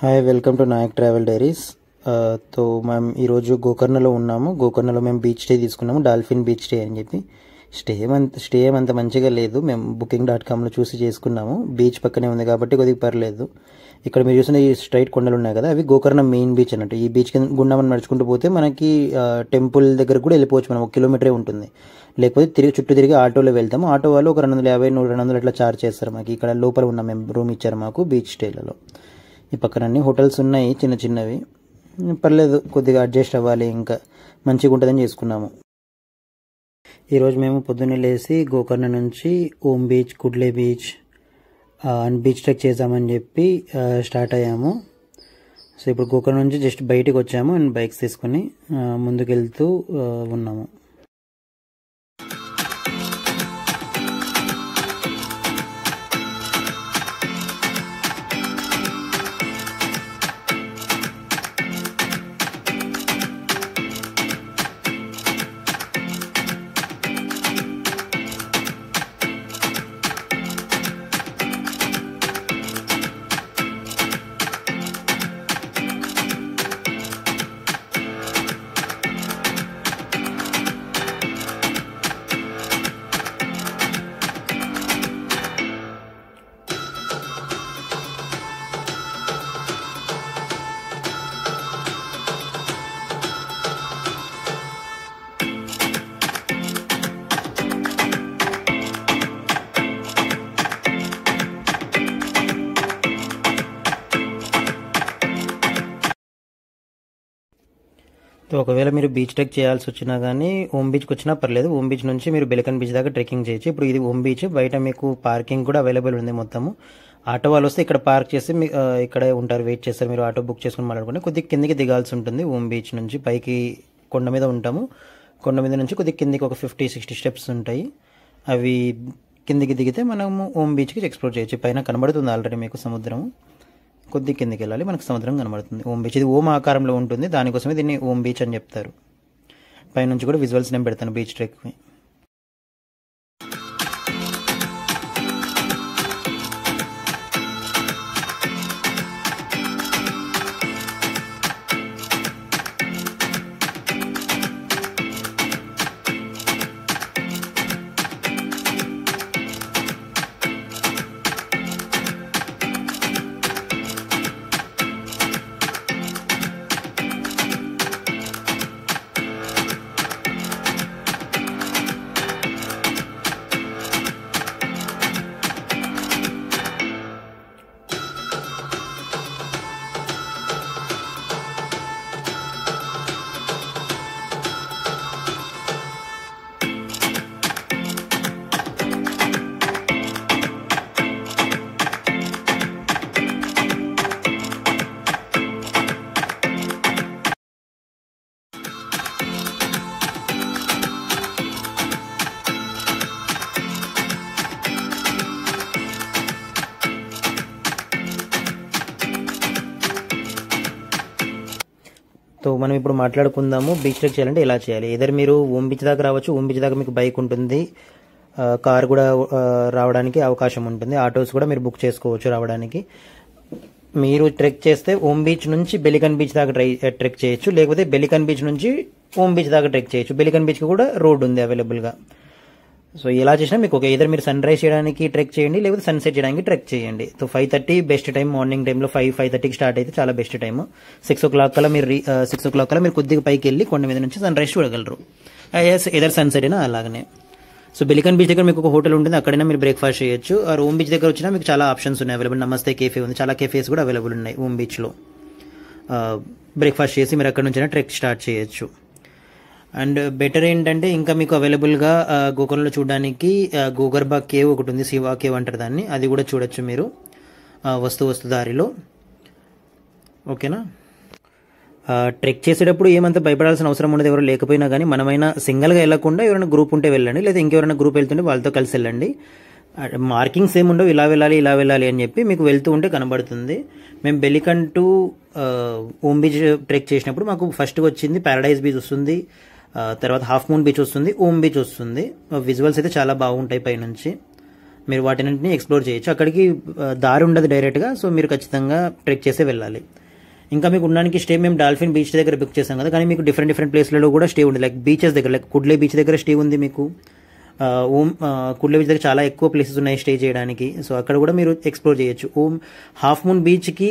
Hi, welcome to Nayak travel diaries. తో మేము ఈరోజు గోకర్ణలో ఉన్నాము. గోకర్ణలో మేము బీచ్ స్టే తీసుకున్నాము, డాల్ఫిన్ బీచ్ స్టే అని చెప్పి. స్టే ఏమంత మంచిగా లేదు, మేము booking.comలో చూసి చేసుకున్నాము. బీచ్ పక్కనే ఉంది కాబట్టి కొద్దిగా పర్లేదు. ఇక్కడ మీరు చూసిన ఈ స్ట్రైట్ కొండలు ఉన్నాయి కదా, అవి గోకర్ణ మెయిన్ బీచ్ అన్నట్టు. ఈ బీచ్ కింద గుండా మనం నడుచుకుంటూ పోతే మనకి టెంపుల్ దగ్గర కూడా వెళ్ళిపోవచ్చు. మనం 1 కిలోమీటరే ఉంటుంది. లేకపోతే చుట్టూ తిరిగి ఆటోలో వెళ్తాము. ఆటో వాళ్ళు ఒక 250, 200 అట్లా ఛార్జ్ చేస్తారు మాకు. ఇక్కడ లోపల ఉన్న మేము రూమ్ ఇచ్చారు మాకు బీచ్ స్టేలలో. ఈ పక్కన అన్ని హోటల్స్ ఉన్నాయి, చిన్న చిన్నవి. పర్లేదు, కొద్దిగా అడ్జస్ట్ అవ్వాలి, ఇంకా మంచిగా ఉంటుందని చేసుకున్నాము. ఈరోజు మేము పొద్దున్నే లేచి గోకర్ణ నుంచి Om beach, Kudle beach and beach trek చేద్దామని చెప్పి స్టార్ట్ అయ్యాము. సో ఇప్పుడు గోకర్ణ నుంచి జస్ట్ బయటికి వచ్చాము అండ్ బైక్స్ తీసుకుని ముందుకెళ్తూ ఉన్నాము. ఒకవేళ మీరు బీచ్ ట్రెక్ చేయాల్సి వచ్చినా కానీ ఓం బీచ్కి వచ్చినా పర్లేదు. ఓం బీచ్ నుంచి మీరు బెలకన్ బీచ్ దాకా ట్రెక్కింగ్ చేయొచ్చు. ఇప్పుడు ఇది ఓం బీచ్, బయట మీకు పార్కింగ్ కూడా అవైలబుల్ ఉంది. మొత్తము ఆటో వాళ్ళు వస్తే ఇక్కడ పార్క్ చేసి ఇక్కడే ఉంటారు, వెయిట్ చేస్తారు. మీరు ఆటో బుక్ చేసుకుని మాట్లాడుకుంటే కొద్దిగా కిందికి దిగాల్సి ఉంటుంది. ఓం బీచ్ నుంచి పైకి కొండ మీద ఉంటాము. కొండ మీద నుంచి కొద్దిగా కిందికి ఒక 50-60 స్టెప్స్ ఉంటాయి. అవి కిందికి దిగితే మనము ఓం బీచ్కి ఎక్స్ప్లోర్ చేయొచ్చు. పైన కనబడుతుంది ఆల్రెడీ మీకు సముద్రము. కొద్ది కిందికి వెళ్ళాలి, మనకు సముద్రం కనబడుతుంది. ఓం బీచ్ ఇది ఓం ఆకారంలో ఉంటుంది, దానికోసమే దీన్ని ఓం బీచ్ అని చెప్తారు. పైనుంచి కూడా విజువల్స్ నేను పెడతాను బీచ్ ట్రెక్కి. సో మనం ఇప్పుడు మాట్లాడుకుందాము బీచ్ ట్రెక్ చేయాలంటే ఎలా చేయాలి. ఏదర్ మీరు ఓం బీచ్ దాకా రావచ్చు. ఓం బీచ్ దాకా మీకు బైక్ ఉంటుంది, కార్ కూడా రావడానికి అవకాశం ఉంటుంది. ఆటోస్ కూడా మీరు బుక్ చేసుకోవచ్చు రావడానికి. మీరు ట్రెక్ చేస్తే ఓం బీచ్ నుంచి బెలికన్ బీచ్ దాకా ట్రెక్ చేయొచ్చు, లేకపోతే బెలికన్ బీచ్ నుంచి ఓం బీచ్ దాకా ట్రెక్ చేయొచ్చు. బెలికన్ బీచ్కి కూడా రోడ్ ఉంది అవైలబుల్గా. సో ఎలా చేసినా మీకు ఓకే. ఏదర్ మీరు సన్ రైజ్ చేయడానికి ట్రెక్ చేయండి, లేకపోతే సన్సెట్ చేయడానికి ట్రెక్ చేయండి. So 5:30 best time. మార్నింగ్ టైంలో 5:30కి స్టార్ట్ అయితే చాలా బెస్ట్ టైం. 6 o'clock కల్లా మీరు కొద్దిగా పైకి వెళ్ళి కొండ మీద నుంచి సన్ రైజ్ చూడగలరు. ఏదర్ సన్సెట్ అయినా అలాగనే. సో బెలికన్ బీచ్ దగ్గర మీకు ఒక హోటల్ ఉంటుంది, అక్కడైనా మీరు బ్రేక్ఫాస్ట్ చేయొచ్చు. ఆ ఓం బీచ్ దగ్గర వచ్చినా మీకు చాలా ఆప్షన్స్ ఉన్నాయి అవైలబుల్. నమస్తే కేఫే ఉంది, చాలా కేఫేస్ కూడా అవైలబుల్ ఉన్నాయి ఓం బీచ్లో. బ్రేక్ఫాస్ట్ చేసి మీరు అక్కడ నుంచి ట్రెక్ స్టార్ట్ చేయొచ్చు. అండ్ బెటర్ ఏంటంటే ఇంకా మీకు అవైలబుల్గా గోకర్ణలో చూడడానికి గోగర్భ కేవ్ ఒకటి ఉంది, శివ కేవ్ అంటారు దాన్ని. అది కూడా చూడొచ్చు మీరు వస్తు దారిలో. ఓకేనా. ట్రెక్ చేసేటప్పుడు ఏమంత భయపడాల్సిన అవసరం ఉండదు. ఎవరు లేకపోయినా కానీ మనమైనా సింగిల్గా వెళ్ళకుండా ఎవరైనా గ్రూప్ ఉంటే వెళ్ళండి, లేదా ఇంకెవరైనా గ్రూప్ వెళ్తుంటే వాళ్ళతో కలిసి వెళ్ళండి. మార్కింగ్స్ ఏముండవు, ఇలా వెళ్ళాలి అని చెప్పి మీకు వెళ్తూ ఉంటే కనబడుతుంది. మేము బెలికన్ టు ఓం బీచ్ ట్రెక్ చేసినప్పుడు మాకు ఫస్ట్గా వచ్చింది ప్యారడైజ్ బీచ్ వస్తుంది, తర్వాత హాఫ్ మూన్ బీచ్ వస్తుంది, ఓం బీచ్ వస్తుంది. విజువల్స్ అయితే చాలా బాగుంటాయి పైనుంచి. మీరు వాటిని ఎక్స్ప్లోర్ చేయొచ్చు. అక్కడికి దారి ఉండదు డైరెక్ట్గా, సో మీరు ఖచ్చితంగా ట్రెక్ చేసే వెళ్ళాలి. ఇంకా మీకు ఉండడానికి స్టే మేము డాల్ఫిన్ బీచ్ దగ్గర బుక్ చేసాం కదా, కానీ మీకు డిఫరెంట్ ప్లేస్లలో కూడా స్టే ఉంది. లైక్ బీచెస్ దగ్గర, లైక్ కుడ్లే బీచ్ దగ్గర స్టే ఉంది మీకు. కుడ్లే బీచ్ దగ్గర చాలా ఎక్కువ ప్లేసెస్ ఉన్నాయి స్టే చేయడానికి, సో అక్కడ కూడా మీరు ఎక్స్ప్లోర్ చేయొచ్చు. హాఫ్ మూన్ బీచ్కి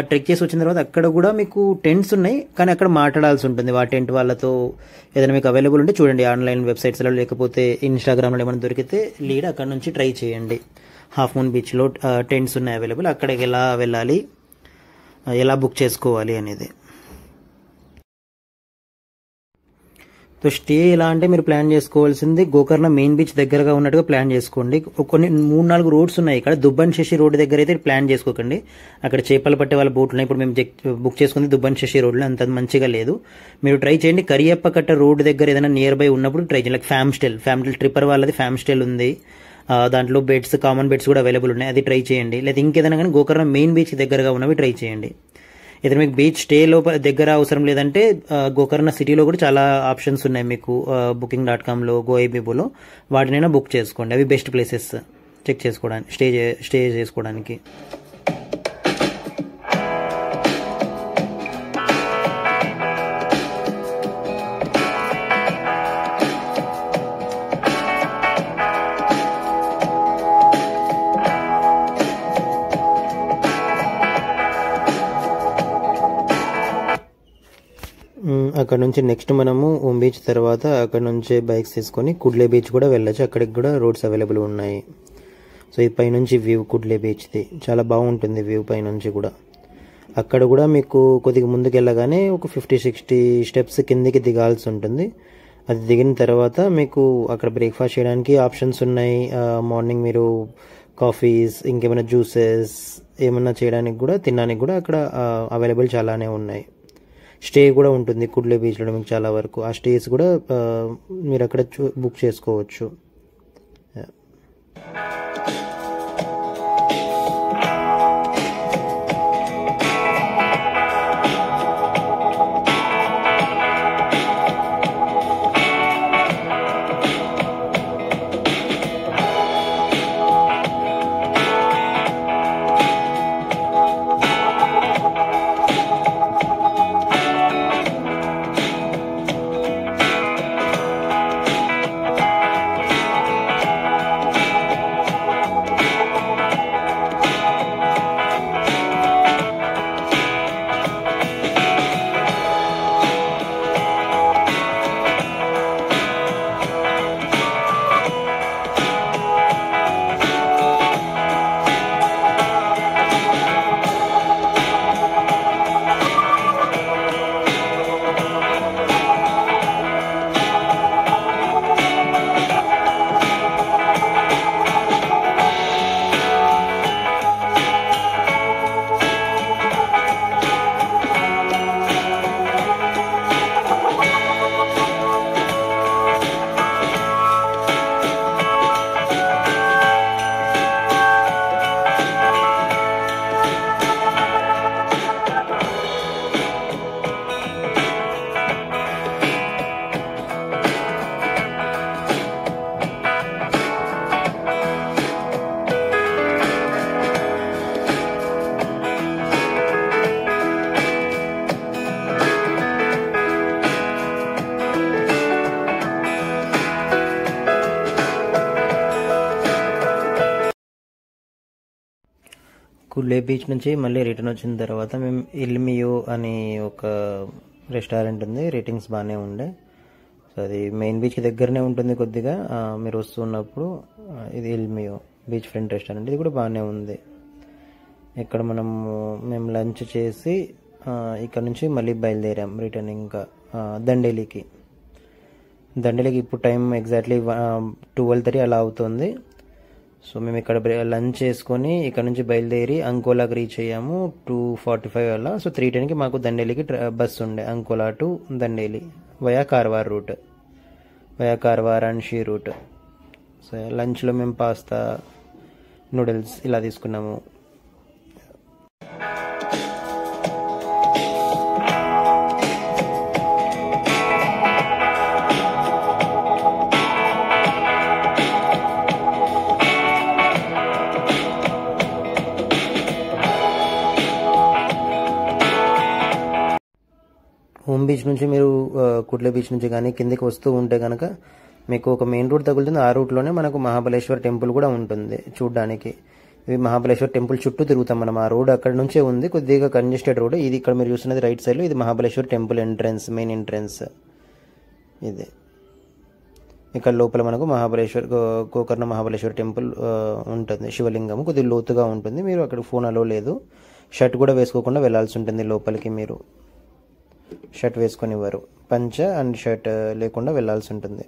ట్రెక్ చేసి వచ్చిన తర్వాత అక్కడ కూడా మీకు టెంట్స్ ఉన్నాయి, కానీ అక్కడ మాట్లాడాల్సి ఉంటుంది ఆ టెంట్ వాళ్ళతో. ఏదైనా మీకు అవైలబుల్ ఉంటే చూడండి ఆన్లైన్ వెబ్సైట్స్లో, లేకపోతే ఇన్స్టాగ్రామ్లో ఏమైనా దొరికితే లీడ్ అక్కడ నుంచి ట్రై చేయండి. హాఫ్ మూన్ బీచ్లో టెంట్స్ ఉన్నాయి అవైలబుల్, అక్కడికి ఎలా వెళ్ళాలి, ఎలా బుక్ చేసుకోవాలి అనేది. సో స్టే ఎలా అంటే మీరు ప్లాన్ చేసుకోవాల్సింది గోకర్ణ మెయిన్ బీచ్ దగ్గరగా ఉన్నట్టుగా ప్లాన్ చేసుకోండి. కొన్ని 3-4 రోడ్స్ ఉన్నాయి ఇక్కడ. దుబ్బన్ శశి రోడ్ దగ్గర అయితే ప్లాన్ చేసుకోకండి, అక్కడ చేపలు పట్టే వాళ్ళ బోట్లు ఉన్నాయి. ఇప్పుడు మేము బుక్ చేసుకుంది దుబ్బన్ శశి రోడ్లో, అంత మంచిగా లేదు. మీరు ట్రై చేయండి కరియప్ప కట్ట రోడ్ దగ్గర ఏదైనా నియర్ బై ఉన్నప్పుడు ట్రై చేయండి. లైక్ ఫ్యామ్ స్టైల్ ట్రిప్పర్ వాళ్ళది ఫ్యామ్ స్టైల్ ఉంది, దాంట్లో బెడ్స్, కామన్ బెడ్స్ కూడా అవైలబుల్ ఉన్నాయి, అది ట్రై చేయండి. లేదా ఇంకేదైనా కానీ గోకర్ణ మెయిన్ బీచ్ దగ్గరగా ఉన్నవి ట్రై చేయండి. ఏదైనా మీకు బీచ్ స్టే దగ్గర అవసరం లేదంటే గోకర్ణ సిటీలో కూడా చాలా ఆప్షన్స్ ఉన్నాయి మీకు, booking.comలో, గోఐబీబోలో, వాటినైనా బుక్ చేసుకోండి. అవి బెస్ట్ ప్లేసెస్ చెక్ చేసుకోవడానికి, స్టే చేసుకోవడానికి. అక్కడ నుంచి నెక్స్ట్ మనము ఓం బీచ్ తర్వాత అక్కడ నుంచి బైక్స్ తీసుకొని కుడ్లే బీచ్ కూడా వెళ్ళచ్చు. అక్కడికి కూడా రోడ్స్ అవైలబుల్ ఉన్నాయి. సో ఇది పైనుంచి వ్యూ కుడ్లే బీచ్ది చాలా బాగుంటుంది వ్యూ పైనుంచి కూడా. అక్కడ కూడా మీకు కొద్దిగా ముందుకు వెళ్ళగానే ఒక 50-60 స్టెప్స్ కిందికి దిగాల్సి ఉంటుంది. అది దిగిన తర్వాత మీకు అక్కడ బ్రేక్ఫాస్ట్ చేయడానికి ఆప్షన్స్ ఉన్నాయి. మార్నింగ్ మీరు కాఫీస్, ఇంకేమైనా జ్యూసెస్ ఏమన్నా చేయడానికి కూడా, తినడానికి కూడా అక్కడ అవైలబుల్ చాలానే ఉన్నాయి. స్టే కూడా ఉంటుంది కుడ్లే బీచ్లో మీకు చాలా వరకు. ఆ స్టేస్ కూడా మీరు అక్కడ బుక్ చేసుకోవచ్చు. కుడ్లే బీచ్ నుంచి మళ్ళీ రిటర్న్ వచ్చిన తర్వాత మేము ఇల్మియో అని ఒక రెస్టారెంట్ ఉంది, రేటింగ్స్ బాగానే ఉండే. సో అది మెయిన్ బీచ్ దగ్గరనే ఉంటుంది కొద్దిగా, మీరు వస్తున్నప్పుడు. ఇది ఇల్మియో బీచ్ ఫ్రంట్ రెస్టారెంట్, ఇది కూడా బాగానే ఉంది. ఇక్కడ మేము లంచ్ చేసి ఇక్కడ నుంచి మళ్ళీ బయలుదేరాం రిటర్న్ ఇంకా దండేలికి. ఇప్పుడు టైం ఎగ్జాక్ట్లీ 12:30 అలా అవుతుంది. సో మేము ఇక్కడ లంచ్ చేసుకొని ఇక్కడ నుంచి బయలుదేరి అంకోలాకి రీచ్ అయ్యాము 2:45 అలా. సో 3:10కి మాకు దండేలికి బస్సు ఉండే, Ankola to Dandeli via Karwar route, via Karwar and she route. So లంచ్లో మేము పాస్తా, నూడిల్స్ ఇలా తీసుకున్నాము. హోమ్ బీచ్ నుంచి మీరు కుడ్ల బీచ్ నుంచి కానీ కిందకి వస్తూ ఉంటే కనుక మీకు ఒక మెయిన్ రూట్ తగులుతుంది. ఆ రూట్లోనే మనకు మహాబలేశ్వర్ టెంపుల్ కూడా ఉంటుంది చూడడానికి. ఇవి మహాబలేశ్వర్ టెంపుల్ చుట్టూ తిరుగుతాం మనం. ఆ రోడ్ అక్కడ నుంచే ఉంది, కొద్దిగా కంజెస్టెడ్ రోడ్. ఇది ఇక్కడ మీరు చూస్తున్నది రైట్ సైడ్లో, ఇది Mahabaleshwar temple entrance, main entrance ఇది. ఇక్కడ లోపల మనకు గోకర్ణ మహాబలేశ్వర్ టెంపుల్ ఉంటుంది. శివలింగం కొద్దిగా లోతుగా ఉంటుంది. మీరు అక్కడ ఫోన్ అలో లేదు. షర్ట్ కూడా వేసుకోకుండా వెళ్ళాల్సి ఉంటుంది లోపలికి. మీరు షర్ట్ వేసుకొనివ్వరు. పంచ అండ్ షర్ట్ లేకుండా వెళ్ళాల్సి ఉంటుంది.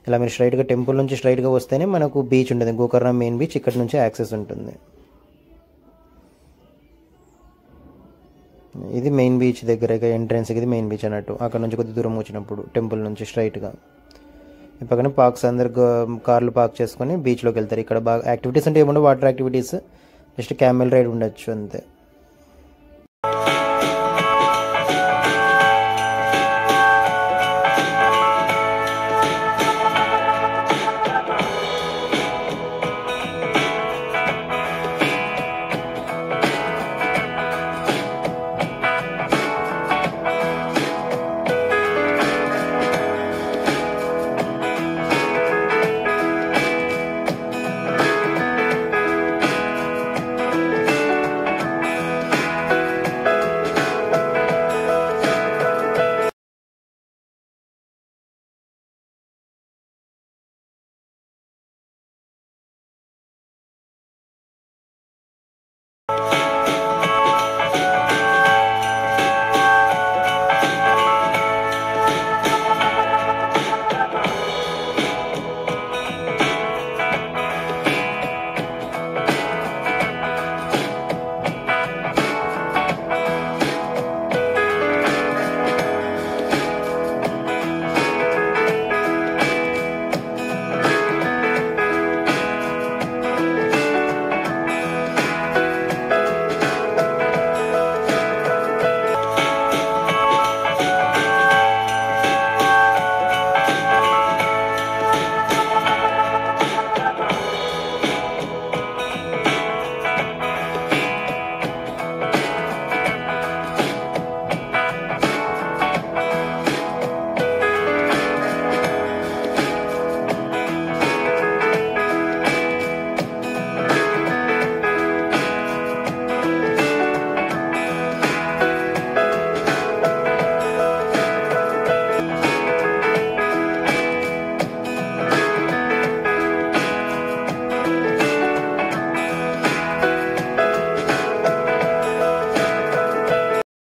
ఇలా మీరు స్ట్రైట్గా టెంపుల్ నుంచి స్ట్రైట్గా వస్తేనే మనకు బీచ్ ఉంటుంది, గోకర్ణ మెయిన్ బీచ్. ఇక్కడ నుంచి యాక్సెస్ ఉంటుంది. ఇది మెయిన్ బీచ్ దగ్గర ఎంట్రన్స్, ఇది మెయిన్ బీచ్ అన్నట్టు. అక్కడ నుంచి కొద్ది దూరం వచ్చినప్పుడు టెంపుల్ నుంచి స్ట్రైట్గా ఈ పక్కన పార్క్స్, అందరు కార్లు పార్క్ చేసుకొని బీచ్లోకి వెళ్తారు. ఇక్కడ బాగా యాక్టివిటీస్ అంటే ఏముండవు, water activities, just camel ride ఉండొచ్చు అంతే.